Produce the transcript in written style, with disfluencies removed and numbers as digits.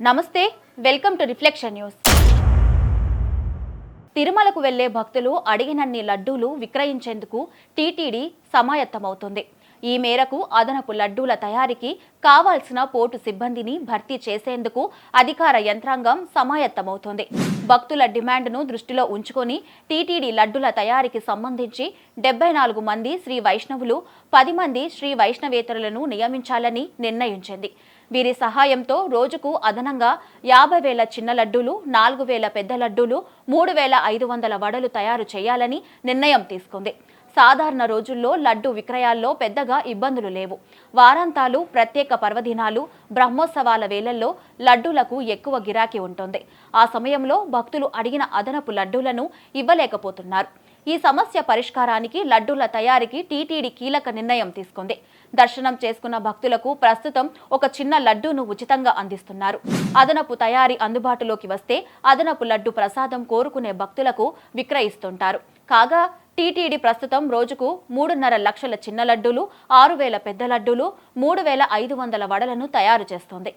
నమస్తే, welcome to reflection news. తిరుమలకు వెళ్లే భక్తులు అడిగినన్ని లడ్డూలు విక్రయించేందుకు టీటీడీ సమాయత్తమవుతుంది. ఈ మేరకు అదనపు లడ్డూల తయారీకి కావాల్సిన పోటు సిబ్బందిని భర్తీ చేసేందుకు అధికార యంత్రాంగం సమాయత్తమవుతోంది. భక్తుల డిమాండ్ను దృష్టిలో ఉంచుకొని టీటీడీ లడ్డూల తయారీకి సంబంధించి 74 మంది శ్రీ వైష్ణవులు, 10 మంది శ్రీ వైష్ణవేతరులను నియమించాలని నిర్ణయించింది. వీరి సహాయంతో రోజుకు అదనంగా 50,000 చిన్న లడ్డూలు, 4,000 పెద్ద లడ్డూలు, 3,500 వడలు తయారు చేయాలని నిర్ణయం తీసుకుంది. సాధారణ రోజుల్లో లడ్డు విక్రయాల్లో పెద్దగా ఇబ్బందులు లేవు. వారాంతాలు, ప్రత్యేక పర్వదినాలు, బ్రహ్మోత్సవాల వేళల్లో లడ్డూలకు ఎక్కువ గిరాకీ ఉంటుంది. ఆ సమయంలో భక్తులు అడిగిన అదనపు లడ్డూలను ఇవ్వలేకపోతున్నారు. ఈ సమస్య పరిష్కారానికి లడ్డూల తయారీకి టీటీడీ కీలక నిర్ణయం తీసుకుంది. దర్శనం చేసుకున్న భక్తులకు ప్రస్తుతం ఒక చిన్న లడ్డూను ఉచితంగా అందిస్తున్నారు. అదనపు తయారీ అందుబాటులోకి వస్తే అదనపు లడ్డు ప్రసాదం కోరుకునే భక్తులకు విక్రయిస్తుంటారు. కాగా టీటీడీ ప్రస్తుతం రోజుకు 3.5 లక్షల చిన్న లడ్డూలు, 6,000 పెద్ద లడ్డూలు, 3,500 వడలను తయారు చేస్తోంది.